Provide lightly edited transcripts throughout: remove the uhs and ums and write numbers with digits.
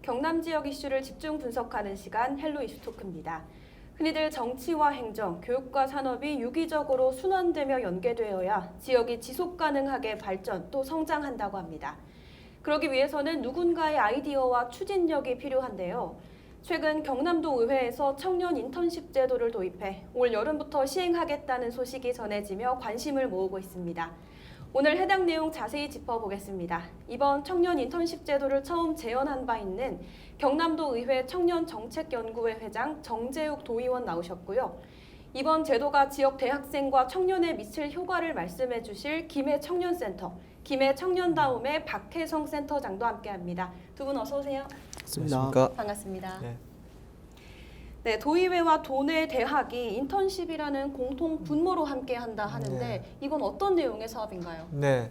경남 지역 이슈를 집중 분석하는 시간 헬로 이슈 토크입니다. 흔히들 정치와 행정, 교육과 산업이 유기적으로 순환되며 연계되어야 지역이 지속 가능하게 발전 또 성장한다고 합니다. 그러기 위해서는 누군가의 아이디어와 추진력이 필요한데요. 최근 경남도 의회에서 청년 인턴십 제도를 도입해 올 여름부터 시행하겠다는 소식이 전해지며 관심을 모으고 있습니다. 오늘 해당 내용 자세히 짚어보겠습니다. 이번 청년 인턴십 제도를 처음 제언한 바 있는 경남도 의회 청년정책연구회 회장 정재욱 도의원 나오셨고요. 이번 제도가 지역 대학생과 청년에 미칠 효과를 말씀해 주실 김해 청년센터, 김해 청년다움의 박혜성 센터장도 함께합니다. 두 분 어서 오세요. 안녕하십니까. 반갑습니다. 네, 도의회와 도내 대학이 인턴십이라는 공통 분모로 함께한다 하는데 이건 어떤 내용의 사업인가요? 네,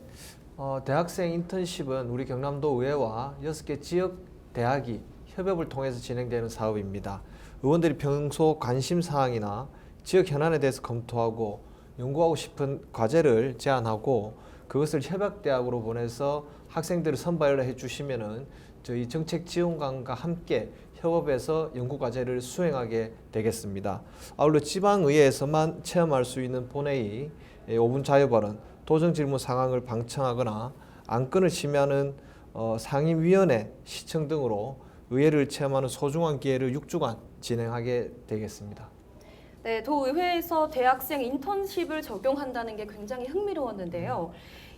대학생 인턴십은 우리 경남도 의회와 6개 지역 대학이 협업을 통해서 진행되는 사업입니다. 의원들이 평소 관심 사항이나 지역 현안에 대해서 검토하고 연구하고 싶은 과제를 제안하고 그것을 협약대학으로 보내서 학생들을 선발을 해주시면은 저희 정책지원관과 함께 협업해서 연구과제를 수행하게 되겠습니다. 아울러 지방의회에서만 체험할 수 있는 본회의, 5분 자유발언, 도정질문 상황을 방청하거나 안건을 심의하는 상임위원회, 시청 등으로 의회를 체험하는 소중한 기회를 6주간 진행하게 되겠습니다. 네, 도의회에서 대학생 인턴십을 적용한다는 게 굉장히 흥미로웠는데요.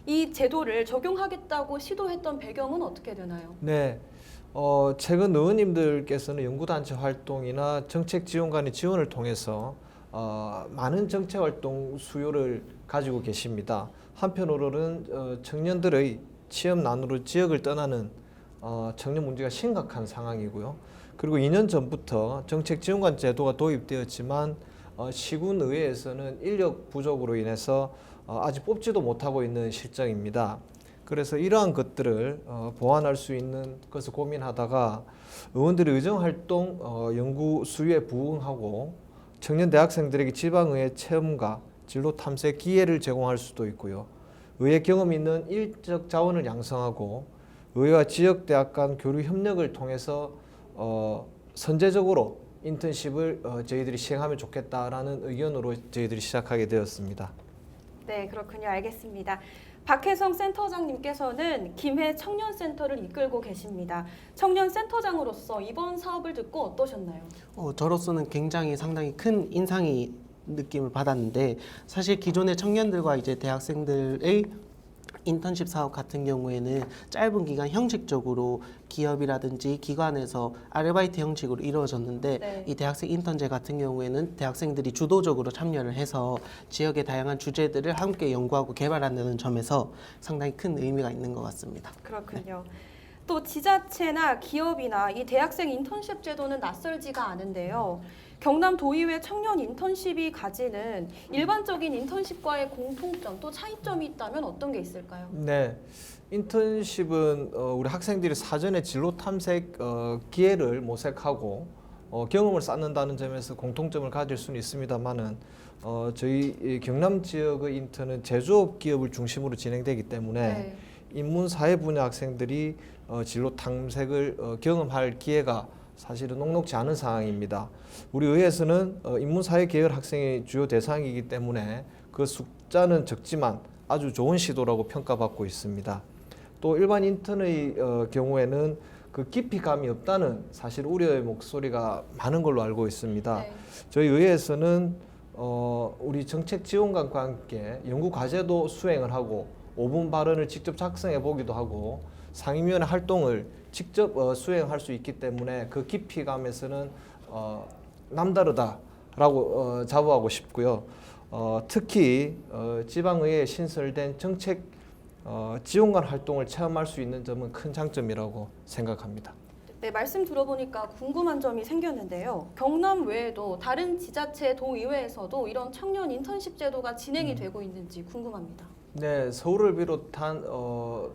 이 제도를 적용하겠다고 시도했던 배경은 어떻게 되나요? 네. 최근 의원님들께서는 연구단체 활동이나 정책지원관의 지원을 통해서 많은 정책활동 수요를 가지고 계십니다. 한편으로는 청년들의 취업난으로 지역을 떠나는 청년 문제가 심각한 상황이고요. 그리고 2년 전부터 정책지원관 제도가 도입되었지만 시군의회에서는 인력 부족으로 인해서 아직 뽑지도 못하고 있는 실정입니다. 그래서 이러한 것들을 보완할 수 있는 것을 고민하다가 의원들의 의정활동 연구 수요에 부응하고 청년 대학생들에게 지방의회 체험과 진로 탐색 기회를 제공할 수도 있고요. 의회 경험 있는 인적 자원을 양성하고 의회와 지역 대학 간 교류 협력을 통해서 선제적으로 인턴십을 저희들이 시행하면 좋겠다라는 의견으로 저희들이 시작하게 되었습니다. 네, 그렇군요. 알겠습니다. 박혜성 센터장님께서는 김해 청년센터를 이끌고 계십니다. 청년센터장으로서 이번 사업을 듣고 어떠셨나요? 저로서는 굉장히 상당히 큰 인상이 느낌을 받았는데 사실 기존의 청년들과 이제 대학생들의 인턴십 사업 같은 경우에는 짧은 기간 형식적으로 기업이라든지 기관에서 아르바이트 형식으로 이루어졌는데 이 대학생 인턴제 같은 경우에는 대학생들이 주도적으로 참여를 해서 지역의 다양한 주제들을 함께 연구하고 개발한다는 점에서 상당히 큰 의미가 있는 것 같습니다. 그렇군요. 또 지자체나 기업이나 이 대학생 인턴십 제도는 낯설지가 않은데요. 경남 도의회 청년 인턴십이 가지는 일반적인 인턴십과의 공통점 또 차이점이 있다면 어떤 게 있을까요? 네, 인턴십은 우리 학생들이 사전에 진로 탐색 기회를 모색하고 경험을 쌓는다는 점에서 공통점을 가질 수는 있습니다만은 저희 경남 지역의 인턴은 제조업 기업을 중심으로 진행되기 때문에 인문사회 분야 학생들이 진로 탐색을 경험할 기회가 사실은 녹록지 않은 상황입니다. 우리 의회에서는 인문사회 계열 학생이 주요 대상이기 때문에 그 숫자는 적지만 아주 좋은 시도라고 평가받고 있습니다. 또 일반 인턴의 경우에는 그 깊이감이 없다는 사실 우려의 목소리가 많은 걸로 알고 있습니다. 저희 의회에서는 우리 정책지원관과 함께 연구 과제도 수행을 하고 5분 발언을 직접 작성해 보기도 하고 상임위원회 활동을 직접 수행할 수 있기 때문에 그 깊이감에서는 남다르다라고 자부하고 싶고요. 특히 지방의회에 신설된 정책 지원관 활동을 체험할 수 있는 점은 큰 장점이라고 생각합니다. 네, 말씀 들어보니까 궁금한 점이 생겼는데요. 경남 외에도 다른 지자체 도의회에서도 이런 청년 인턴십 제도가 진행이 되고 있는지 궁금합니다. 네, 서울을 비롯한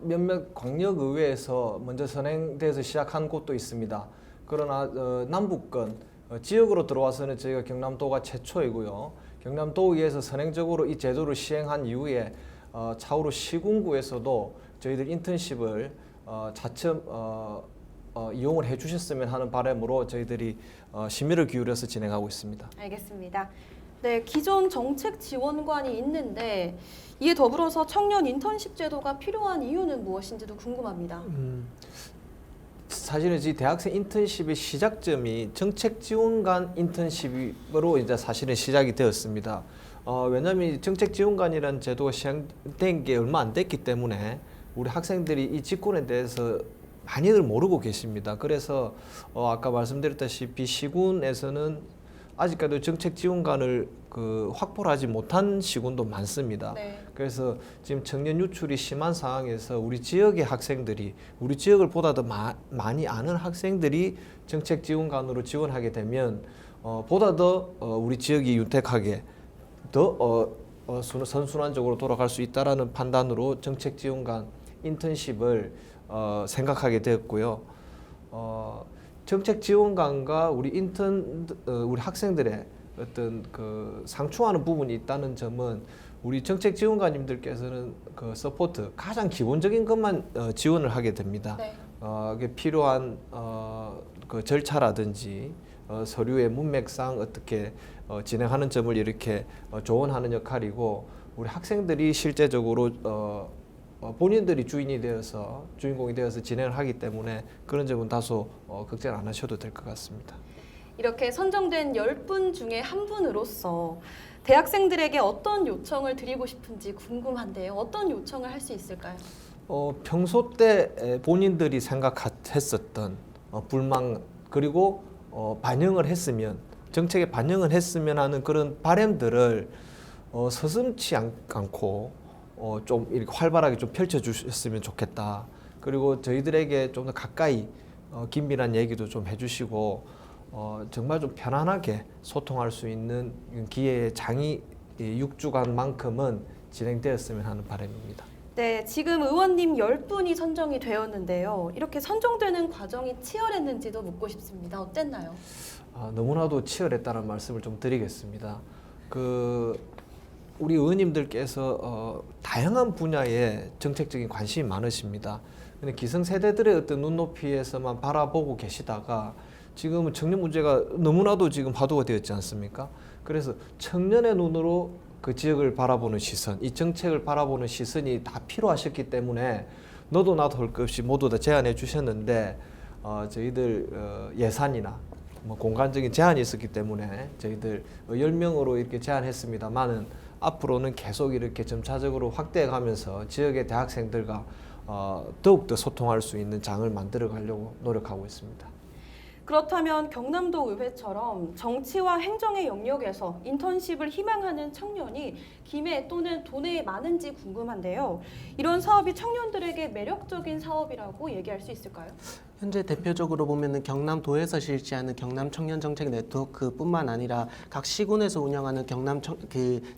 몇몇 광역의회에서 먼저 선행돼서 시작한 곳도 있습니다. 그러나 남북권 지역으로 들어와서는 저희가 경남도가 최초이고요. 경남도의회에서 선행적으로 이 제도를 시행한 이후에 차후로 시군구에서도 저희들 인턴십을 차츰 이용을 해주셨으면 하는 바람으로 저희들이 심의를 기울여서 진행하고 있습니다. 알겠습니다. 네, 기존 정책 지원관이 있는데 이에 더불어서 청년 인턴십 제도가 필요한 이유는 무엇인지도 궁금합니다. 사실은 이 대학생 인턴십의 시작점이 정책 지원관 인턴십으로 이제 사실은 시작이 되었습니다. 왜냐하면 정책 지원관이라는 제도가 시행된 게 얼마 안 됐기 때문에 우리 학생들이 이 직군에 대해서 많이들 모르고 계십니다. 그래서 아까 말씀드렸다시피 시군에서는 아직까지 정책 지원관을 확보를 하지 못한 시군도 많습니다. 네. 그래서 지금 청년 유출이 심한 상황에서 우리 지역의 학생들이 우리 지역을 보다 더 많이 아는 학생들이 정책 지원관으로 지원하게 되면 보다 더 우리 지역이 윤택하게 더 선순환적으로 돌아갈 수 있다라는 판단으로 정책 지원관 인턴십을 생각하게 되었고요. 정책 지원관과 우리 우리 학생들의 어떤 상충하는 부분이 있다는 점은 우리 정책 지원관님들께서는 서포트 가장 기본적인 것만 지원을 하게 됩니다. 네. 그게 필요한 절차라든지 서류의 문맥상 어떻게 진행하는 점을 이렇게 조언하는 역할이고 우리 학생들이 실제적으로 본인들이 주인공이 되어서 진행을 하기 때문에 그런 점은 다소 걱정 안 하셔도 될 것 같습니다. 이렇게 선정된 10분 중에 한 분으로서 대학생들에게 어떤 요청을 드리고 싶은지 궁금한데요. 어떤 요청을 할 수 있을까요? 평소 때 본인들이 생각했었던 불만 그리고 반영을 했으면 정책에 반영을 했으면 하는 그런 바람들을 서슴지 않고 좀 이렇게 활발하게 좀 펼쳐주셨으면 좋겠다. 그리고 저희들에게 좀 더 가까이 긴밀한 얘기도 좀 해주시고 정말 좀 편안하게 소통할 수 있는 기회의 장이 6주간만큼은 진행되었으면 하는 바람입니다. 네, 지금 의원님 10분이 선정이 되었는데요. 이렇게 선정되는 과정이 치열했는지도 묻고 싶습니다. 어땠나요? 너무나도 치열했다는 말씀을 좀 드리겠습니다. 우리 의원님들께서 다양한 분야에 정책적인 관심이 많으십니다. 근데 기성세대들의 어떤 눈높이에서만 바라보고 계시다가 지금은 청년 문제가 너무나도 지금 화두가 되었지 않습니까? 그래서 청년의 눈으로 그 지역을 바라보는 시선, 이 정책을 바라보는 시선이 다 필요하셨기 때문에 너도 나도 할 것 없이 모두 다 제안해 주셨는데 저희들 예산이나 공간적인 제한이 있었기 때문에 저희들 10명으로 이렇게 제안했습니다만은 앞으로는 계속 이렇게 점차적으로 확대해 가면서 지역의 대학생들과 더욱더 소통할 수 있는 장을 만들어 가려고 노력하고 있습니다. 그렇다면 경남도 의회처럼 정치와 행정의 영역에서 인턴십을 희망하는 청년이 김해 또는 도내에 많은지 궁금한데요. 이런 사업이 청년들에게 매력적인 사업이라고 얘기할 수 있을까요? 현재 대표적으로 보면은 경남도에서 실시하는 경남 청년 정책 네트워크뿐만 아니라 각 시군에서 운영하는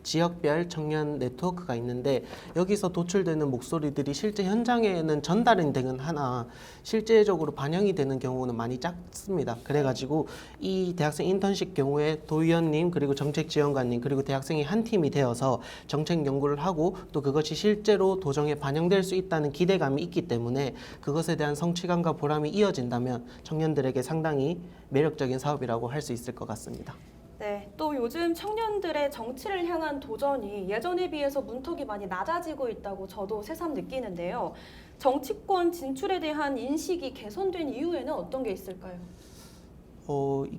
지역별 청년 네트워크가 있는데 여기서 도출되는 목소리들이 실제 현장에는 전달이 되는 하나 실제적으로 반영이 되는 경우는 많이 작습니다. 그래가지고 이 대학생 인턴십 경우에 도의원님 그리고 정책지원관님 그리고 대학생이 한 팀이 되어서 정책 연구를 하고 또 그것이 실제로 도정에 반영될 수 있다는 기대감이 있기 때문에 그것에 대한 성취감과 보람이 이어진다면 청년들에게 상당히 매력적인 사업이라고 할 수 있을 것 같습니다. 네, 또 요즘 청년들의 정치를 향한 도전이 예전에 비해서 문턱이 많이 낮아지고 있다고 저도 새삼 느끼는데요. 정치권 진출에 대한 인식이 개선된 이유에는 어떤 게 있을까요?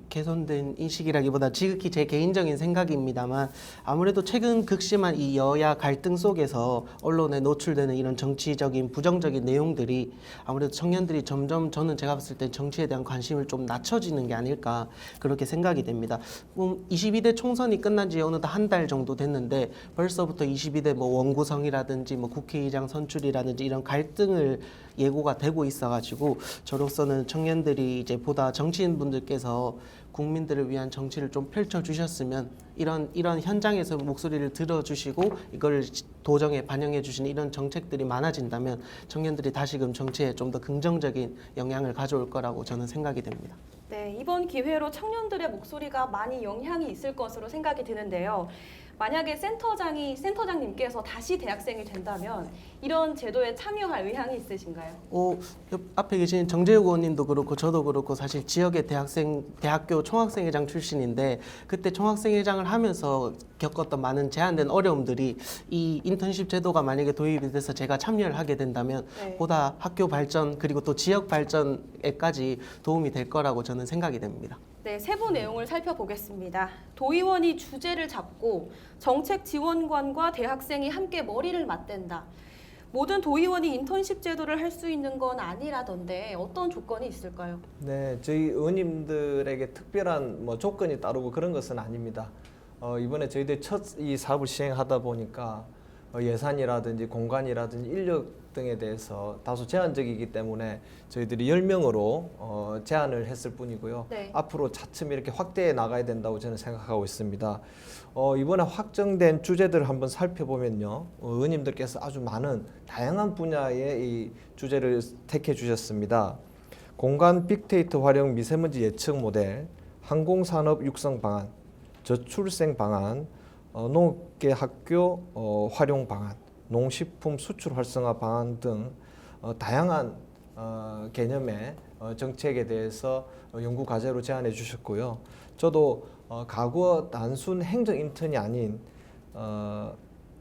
개선된 인식이라기보다 지극히 제 개인적인 생각입니다만 아무래도 최근 극심한 이 여야 갈등 속에서 언론에 노출되는 이런 정치적인 부정적인 내용들이 아무래도 청년들이 점점 저는 제가 봤을 때 정치에 대한 관심을 좀 낮춰지는 게 아닐까 그렇게 생각이 됩니다. 22대 총선이 끝난 지 어느덧 한 달 정도 됐는데 벌써부터 22대 원구성이라든지 국회의장 선출이라든지 이런 갈등을 예고가 되고 있어가지고 저로서는 청년들이 이제 보다 정치인분들께서 국민들을 위한 정치를 좀 펼쳐주셨으면 이런 현장에서 목소리를 들어주시고 이걸 도정에 반영해 주시는 이런 정책들이 많아진다면 청년들이 다시금 정치에 좀 더 긍정적인 영향을 가져올 거라고 저는 생각이 됩니다. 네, 이번 기회로 청년들의 목소리가 많이 영향이 있을 것으로 생각이 드는데요. 만약에 센터장님께서 다시 대학생이 된다면 이런 제도에 참여할 의향이 있으신가요? 앞에 계신 정재욱 의원님도 그렇고 저도 그렇고 사실 지역의 대학교 총학생회장 출신인데 그때 총학생회장을 하면서 겪었던 많은 제한된 어려움들이 이 인턴십 제도가 만약에 도입이 돼서 제가 참여를 하게 된다면 네. 보다 학교 발전 그리고 또 지역 발전에까지 도움이 될 거라고 저는 생각이 됩니다. 네, 세부 내용을 살펴보겠습니다. 도의원이 주제를 잡고 정책 지원관과 대학생이 함께 머리를 맞댄다. 모든 도의원이 인턴십 제도를 할 수 있는 건 아니라던데 어떤 조건이 있을까요? 네, 저희 의원님들에게 특별한 뭐 조건이 따르고 그런 것은 아닙니다. 이번에 저희들 첫 이 사업을 시행하다 보니까 예산이라든지 공간이라든지 인력 등에 대해서 다소 제한적이기 때문에 저희들이 10명으로 제한을 했을 뿐이고요. 네. 앞으로 차츰 이렇게 확대해 나가야 된다고 저는 생각하고 있습니다. 이번에 확정된 주제들을 한번 살펴보면요. 의원님들께서 아주 많은 다양한 분야의 이 주제를 택해 주셨습니다. 공간 빅데이터 활용 미세먼지 예측 모델, 항공산업 육성 방안, 저출생 방안, 농업계 학교 활용 방안, 농식품 수출 활성화 방안 등 다양한 개념의 정책에 대해서 연구 과제로 제안해 주셨고요. 저도 과거 단순 행정 인턴이 아닌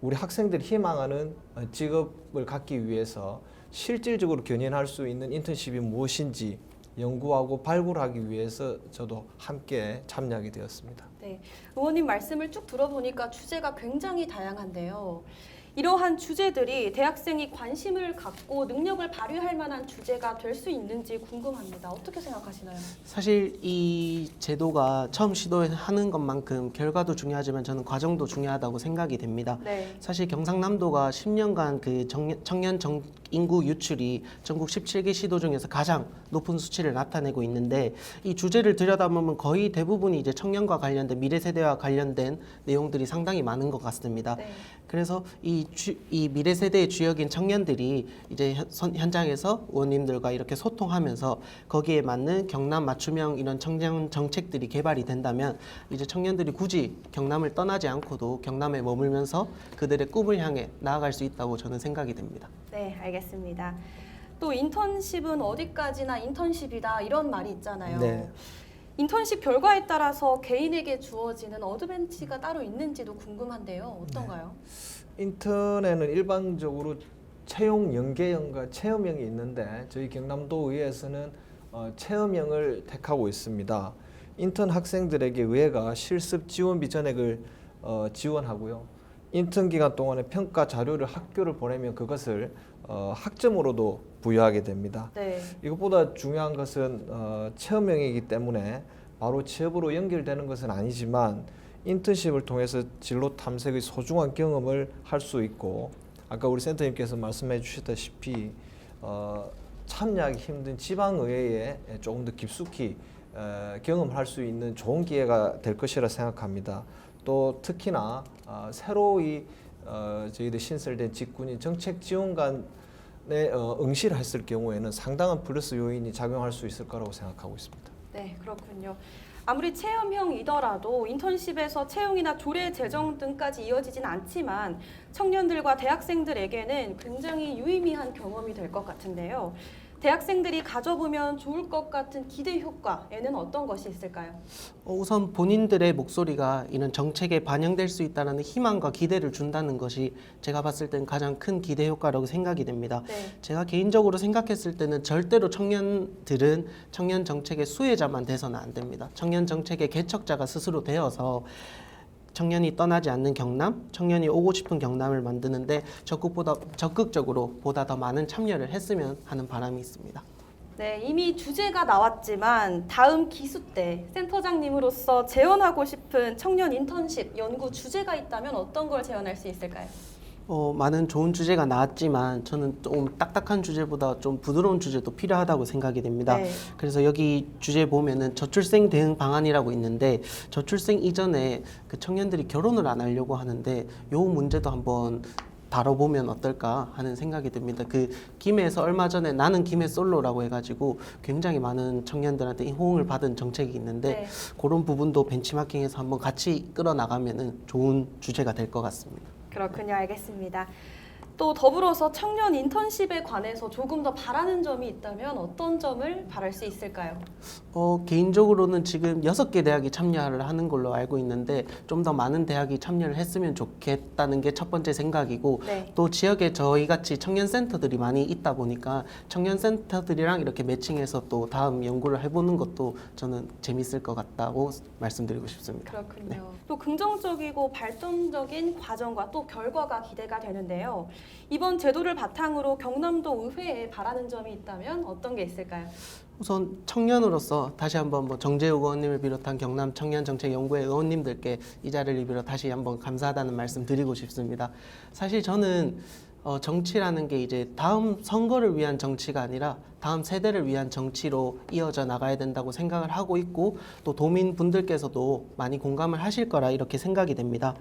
우리 학생들이 희망하는 직업을 갖기 위해서 실질적으로 견인할 수 있는 인턴십이 무엇인지 연구하고 발굴하기 위해서 저도 함께 참여하게 되었습니다. 네, 의원님 말씀을 쭉 들어보니까 주제가 굉장히 다양한데요. 이러한 주제들이 대학생이 관심을 갖고 능력을 발휘할 만한 주제가 될 수 있는지 궁금합니다. 어떻게 생각하시나요? 사실 이 제도가 처음 시도하는 것만큼 결과도 중요하지만 저는 과정도 중요하다고 생각이 됩니다. 네. 사실 경상남도가 10년간 그 청년 인구 유출이 전국 17개 시도 중에서 가장 높은 수치를 나타내고 있는데 이 주제를 들여다보면 거의 대부분이 이제 청년과 관련된 미래 세대와 관련된 내용들이 상당히 많은 것 같습니다. 네. 그래서 이 미래 세대의 주역인 청년들이 이제 현장에서 의원님들과 이렇게 소통하면서 거기에 맞는 경남 맞춤형 이런 청년 정책들이 개발이 된다면 이제 청년들이 굳이 경남을 떠나지 않고도 경남에 머물면서 그들의 꿈을 향해 나아갈 수 있다고 저는 생각이 됩니다. 네, 알겠습니다. 또 인턴십은 어디까지나 인턴십이다 이런 말이 있잖아요. 네. 인턴십 결과에 따라서 개인에게 주어지는 어드밴티지가 따로 있는지도 궁금한데요. 어떤가요? 인턴에는 일반적으로 채용 연계형과 체험형이 있는데 저희 경남도의회에서는 체험형을 택하고 있습니다. 인턴 학생들에게 의회가 실습 지원비 전액을 지원하고요. 인턴 기간 동안에 평가 자료를 학교를 보내면 그것을 학점으로도 부여하게 됩니다. 네. 이것보다 중요한 것은 체험형이기 때문에 바로 취업으로 연결되는 것은 아니지만 인턴십을 통해서 진로 탐색의 소중한 경험을 할 수 있고 아까 우리 센터님께서 말씀해 주셨다시피 참여하기 힘든 지방의회에 조금 더 깊숙이 경험할 수 있는 좋은 기회가 될 것이라 생각합니다. 또 특히나 새로이 저희들 신설된 직군인 정책지원관에 응시를 했을 경우에는 상당한 플러스 요인이 작용할 수 있을 거라고 생각하고 있습니다. 네, 그렇군요. 아무리 체험형이더라도 인턴십에서 채용이나 조례 제정 등까지 이어지진 않지만 청년들과 대학생들에게는 굉장히 유의미한 경험이 될 것 같은데요. 대학생들이 가져보면 좋을 것 같은 기대 효과에는 어떤 것이 있을까요? 우선 본인들의 목소리가 이런 정책에 반영될 수 있다는 희망과 기대를 준다는 것이 제가 봤을 땐 가장 큰 기대 효과라고 생각이 됩니다. 네. 제가 개인적으로 생각했을 때는 절대로 청년들은 청년 정책의 수혜자만 돼서는 안 됩니다. 청년 정책의 개척자가 스스로 되어서 청년이 떠나지 않는 경남, 청년이 오고 싶은 경남을 만드는데 적극적으로 보다 더 많은 참여를 했으면 하는 바람이 있습니다. 네, 이미 주제가 나왔지만 다음 기수 때 센터장님으로서 제언하고 싶은 청년 인턴십 연구 주제가 있다면 어떤 걸 제언할 수 있을까요? 많은 좋은 주제가 나왔지만 저는 좀 딱딱한 주제보다 좀 부드러운 주제도 필요하다고 생각이 됩니다. 네. 그래서 여기 주제 보면은 저출생 대응 방안이라고 있는데 저출생 이전에 그 청년들이 결혼을 안 하려고 하는데 요 문제도 한번 다뤄보면 어떨까 하는 생각이 듭니다. 그 김해에서 얼마 전에 나는 김해 솔로라고 해가지고 굉장히 많은 청년들한테 호응을 받은 정책이 있는데 네. 그런 부분도 벤치마킹해서 한번 같이 끌어나가면은 좋은 주제가 될 것 같습니다. 그렇군요. 알겠습니다. 또 더불어서 청년 인턴십에 관해서 조금 더 바라는 점이 있다면 어떤 점을 바랄 수 있을까요? 개인적으로는 지금 6개 대학이 참여를 하는 걸로 알고 있는데 좀 더 많은 대학이 참여를 했으면 좋겠다는 게 첫 번째 생각이고 네. 또 지역에 저희 같이 청년 센터들이 많이 있다 보니까 청년 센터들이랑 이렇게 매칭해서 또 다음 연구를 해보는 것도 저는 재밌을 것 같다고 말씀드리고 싶습니다. 그렇군요. 또 긍정적이고 발전적인 과정과 또 결과가 기대가 되는데요. 이번 제도를 바탕으로 경남도 의회에 바라는 점이 있다면 어떤 게 있을까요? 우선 청년으로서 다시 한번 정재욱 의원님을 비롯한 경남 청년정책연구회 의원님들께 이 자리를 빌어 다시 한번 감사하다는 말씀 드리고 싶습니다. 사실 저는 정치라는 게 이제 다음 선거를 위한 정치가 아니라 다음 세대를 위한 정치로 이어져 나가야 된다고 생각을 하고 있고 또 도민분들께서도 많이 공감을 하실 거라 이렇게 생각이 됩니다.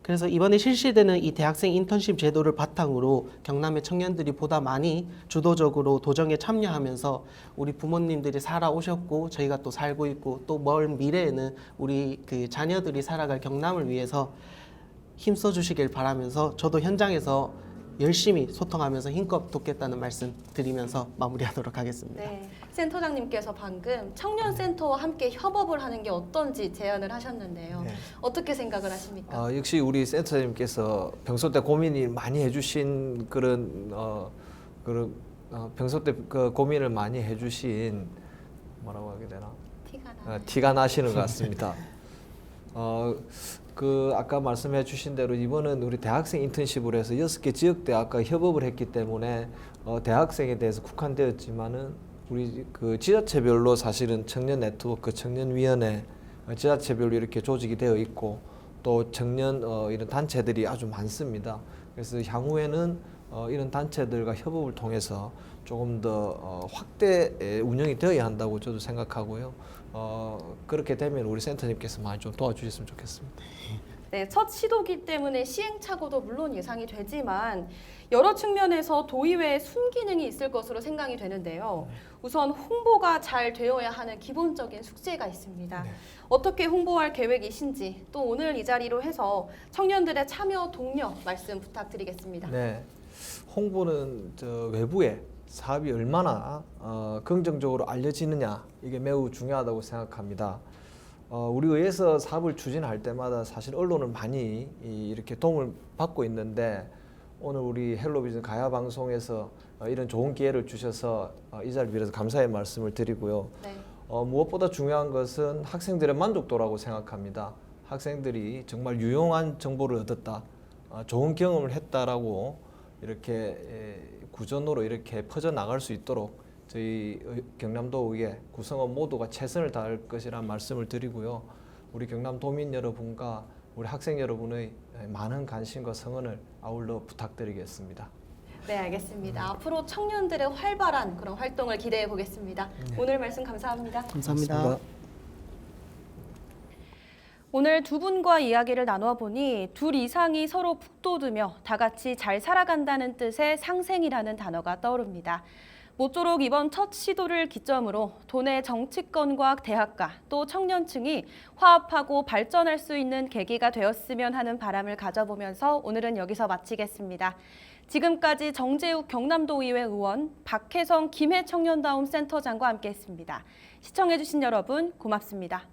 그래서 이번에 실시되는 이 대학생 인턴십 제도를 바탕으로 경남의 청년들이 보다 많이 주도적으로 도정에 참여하면서 우리 부모님들이 살아오셨고 저희가 또 살고 있고 또 먼 미래에는 우리 그 자녀들이 살아갈 경남을 위해서 힘써 주시길 바라면서 저도 현장에서 열심히 소통하면서 힘껏 돕겠다는 말씀 드리면서 마무리하도록 하겠습니다. 네, 센터장님께서 방금 청년센터와 함께 협업을 하는 게 어떤지 제안을 하셨는데요. 네. 어떻게 생각을 하십니까? 역시 우리 센터장님께서 평소 때 고민이 많이 해주신 평소 때 그 고민을 많이 해주신 뭐라고 하게 되나 티가 나시는 것 같습니다. 아까 말씀해 주신 대로 이번은 우리 대학생 인턴십으로 해서 6개 지역 대학과 협업을 했기 때문에 대학생에 대해서 국한되었지만은 우리 그 지자체별로 사실은 청년 네트워크, 청년위원회 지자체별로 이렇게 조직이 되어 있고 또 청년 이런 단체들이 아주 많습니다. 그래서 향후에는 이런 단체들과 협업을 통해서 조금 더 확대 운영이 되어야 한다고 저도 생각하고요. 그렇게 되면 우리 센터님께서 많이 좀 도와주셨으면 좋겠습니다. 네, 첫 시도기 때문에 시행착오도 물론 예상이 되지만 여러 측면에서 도의회의 순기능이 있을 것으로 생각이 되는데요. 우선 홍보가 잘 되어야 하는 기본적인 숙제가 있습니다. 네. 어떻게 홍보할 계획이신지 또 오늘 이 자리로 해서 청년들의 참여 독려 말씀 부탁드리겠습니다. 네, 홍보는 외부에 사업이 얼마나 긍정적으로 알려지느냐 이게 매우 중요하다고 생각합니다. 우리 의회에서 사업을 추진할 때마다 사실 언론을 많이 이렇게 도움을 받고 있는데 오늘 우리 헬로비전 가야 방송에서 이런 좋은 기회를 주셔서 이 자리를 빌어서 감사의 말씀을 드리고요. 네. 무엇보다 중요한 것은 학생들의 만족도라고 생각합니다. 학생들이 정말 유용한 정보를 얻었다, 좋은 경험을 했다라고 이렇게 구전으로 이렇게 퍼져 나갈 수 있도록 저희 경남도 의회 구성원 모두가 최선을 다할 것이라는 말씀을 드리고요. 우리 경남도민 여러분과 우리 학생 여러분의 많은 관심과 성원을 아울러 부탁드리겠습니다. 네, 알겠습니다. 앞으로 청년들의 활발한 그런 활동을 기대해 보겠습니다. 오늘 말씀 감사합니다. 감사합니다. 오늘 두 분과 이야기를 나누어 보니 둘 이상이 서로 북돋으며 다 같이 잘 살아간다는 뜻의 상생이라는 단어가 떠오릅니다. 모쪼록 이번 첫 시도를 기점으로 도내 정치권과 대학가 또 청년층이 화합하고 발전할 수 있는 계기가 되었으면 하는 바람을 가져보면서 오늘은 여기서 마치겠습니다. 지금까지 정재욱 경남도의회 의원, 박혜성 김해청년다움 센터장과 함께했습니다. 시청해주신 여러분 고맙습니다.